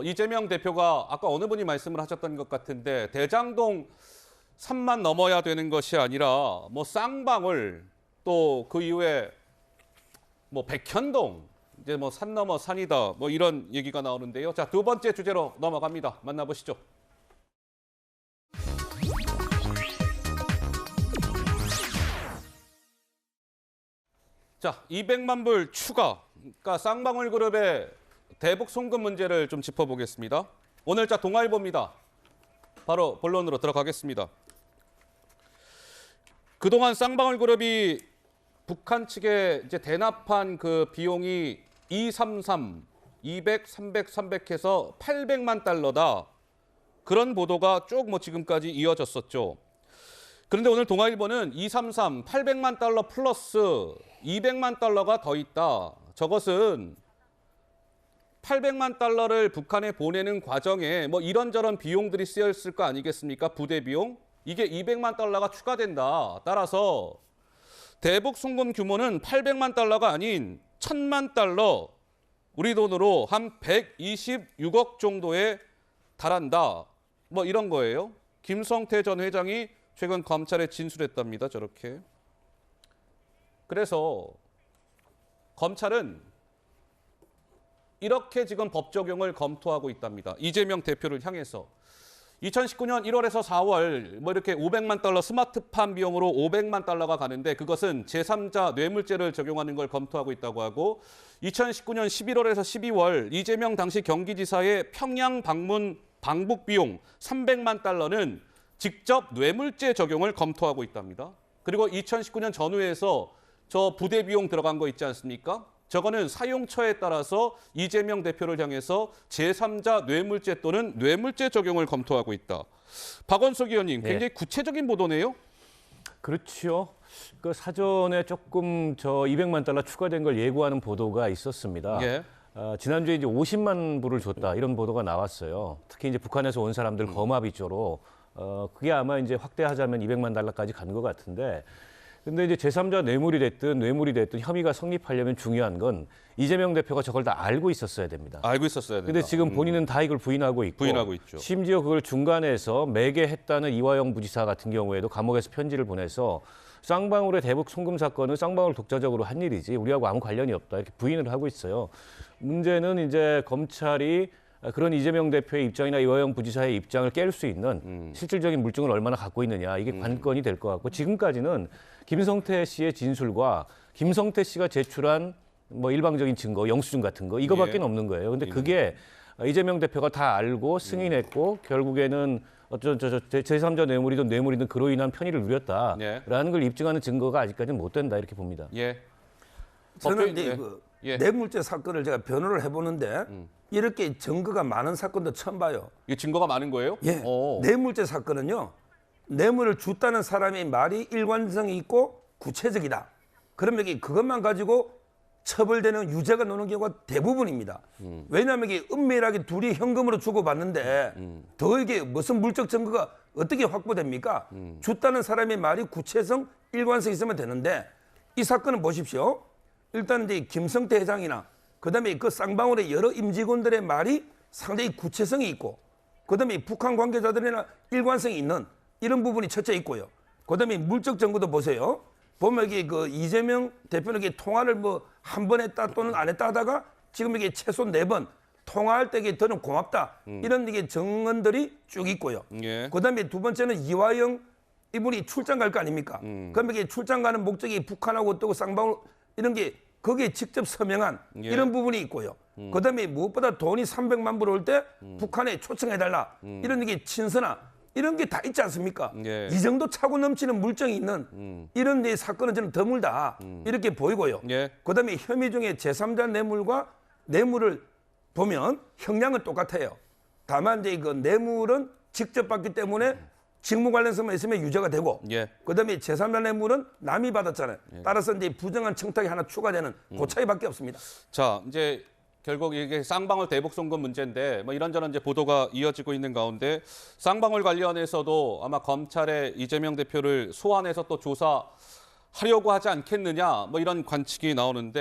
이재명 대표가 아까 어느 분이 말씀을 하셨던 것 같은데 대장동 산만 넘어야 되는 것이 아니라 뭐 쌍방울 또 그 이후에 뭐 백현동 이제 뭐 산 넘어 산이다 뭐 이런 얘기가 나오는데요. 자, 두 번째 주제로 넘어갑니다. 만나보시죠. 자, 200만 불 추가. 그러니까 쌍방울 그룹의 대북 송금 문제를 좀 짚어보겠습니다. 오늘자 동아일보입니다. 바로 본론으로 들어가겠습니다. 그동안 쌍방울 그룹이 북한 측에 이제 대납한 그 비용이 233, 200, 300, 300 해서 800만 달러다. 그런 보도가 쭉 뭐 지금까지 이어졌었죠. 그런데 오늘 동아일보는 233, 800만 달러 플러스 200만 달러가 더 있다. 저것은 800만 달러를 북한에 보내는 과정에 뭐 이런저런 비용들이 쓰였을 거 아니겠습니까? 부대 비용. 이게 200만 달러가 추가된다. 따라서 대북 송금 규모는 800만 달러가 아닌 1000만 달러, 우리 돈으로 한 126억 정도에 달한다. 뭐 이런 거예요. 김성태 전 회장이 최근 검찰에 진술했답니다. 저렇게. 그래서 검찰은 이렇게 지금 법 적용을 검토하고 있답니다. 이재명 대표를 향해서. 2019년 1월에서 4월 뭐 이렇게 500만 달러 스마트팜 비용으로 500만 달러가 가는데 그것은 제3자 뇌물죄를 적용하는 걸 검토하고 있다고 하고 2019년 11월에서 12월 이재명 당시 경기지사의 평양 방문 방북 비용 300만 달러는 직접 뇌물죄 적용을 검토하고 있답니다. 그리고 2019년 전후에서 저 부대 비용 들어간 거 있지 않습니까? 저거는 사용처에 따라서 이재명 대표를 향해서 제3자 뇌물죄 또는 뇌물죄 적용을 검토하고 있다. 박원석 의원님, 굉장히 구체적인 보도네요. 그렇죠. 그 사전에 조금 저 200만 달러 추가된 걸 예고하는 보도가 있었습니다. 예. 지난주에 이제 50만 불을 줬다 이런 보도가 나왔어요. 특히 이제 북한에서 온 사람들 거마비 쪽으로 그게 아마 이제 확대하자면 200만 달러까지 간 것 같은데. 근데 이제 제3자 뇌물이 됐든 혐의가 성립하려면 중요한 건 이재명 대표가 저걸 다 알고 있었어야 됩니다. 알고 있었어야 된다. 근데 지금 본인은 다 이걸 부인하고 있죠. 심지어 그걸 중간에서 매개했다는 이화영 부지사 같은 경우에도 감옥에서 편지를 보내서 쌍방울의 대북 송금 사건은 쌍방울 독자적으로 한 일이지 우리하고 아무 관련이 없다 이렇게 부인을 하고 있어요. 문제는 이제 검찰이 그런 이재명 대표의 입장이나 이화영 부지사의 입장을 깰 수 있는 실질적인 물증을 얼마나 갖고 있느냐 이게 관건이 될 것 같고 지금까지는 김성태 씨의 진술과 김성태 씨가 제출한 뭐 일방적인 증거, 영수증 같은 거 이거밖에 없는 거예요. 근데 그게 이재명 대표가 다 알고 승인했고 결국에는 어떤 제3자 뇌물이든 그로 인한 편의를 누렸다라는 걸 입증하는 증거가 아직까지는 못 된다 이렇게 봅니다. 예. 저는 이제 그 뇌물죄 사건을 제가 변호를 해보는데 이렇게 증거가 많은 사건도 처음 봐요. 이게 증거가 많은 거예요? 예. 뇌물죄 사건은요. 뇌물을 줬다는 사람의 말이 일관성이 있고 구체적이다. 그러면 이게 그것만 가지고 처벌되는 유죄가 나오는 경우가 대부분입니다. 왜냐하면 이게 은밀하게 둘이 현금으로 주고받는데 더 이게 무슨 물적 증거가 어떻게 확보됩니까? 줬다는 사람의 말이 구체성, 일관성 있으면 되는데 이 사건은 보십시오. 일단 이제 김성태 회장이나 그다음에 그 쌍방울의 여러 임직원들의 말이 상당히 구체성이 있고 그다음에 북한 관계자들이나 일관성이 있는 이런 부분이 첫째 있고요. 그다음에 물적 증거도 보세요. 보면 이게 그 이재명 대표는 이게 통화를 뭐 한 번 했다 또는 안 했다 하다가 지금 이게 최소 4번 통화할 때 이게 더는 고맙다 이런 이게 증언들이 쭉 있고요. 예. 그다음에 두 번째는 이화영 이분이 출장 갈 거 아닙니까? 그러면 이게 출장 가는 목적이 북한하고 어떻고 쌍방울 이런 게 거기에 직접 서명한 이런 부분이 있고요. 그다음에 무엇보다 돈이 300만 불 올 때 북한에 초청해달라 이런 게 친서나 이런 게 다 있지 않습니까? 예. 이 정도 차고 넘치는 물증이 있는 이런 데 사건은 저는 드물다 이렇게 보이고요. 예. 그다음에 혐의 중에 제3자 뇌물과 뇌물을 보면 형량은 똑같아요. 다만 이제 그 뇌물은 직접 받기 때문에 직무 관련성만 있으면 유죄가 되고 예. 그다음에 제3자 뇌물은 남이 받았잖아요. 따라서 이제 부정한 청탁이 하나 추가되는 그 차이밖에 없습니다. 자, 이제 결국 이게 쌍방울 대북 송금 문제인데 뭐 이런저런 이제 보도가 이어지고 있는 가운데 쌍방울 관련해서도 아마 검찰에 이재명 대표를 소환해서 또 조사하려고 하지 않겠느냐 뭐 이런 관측이 나오는데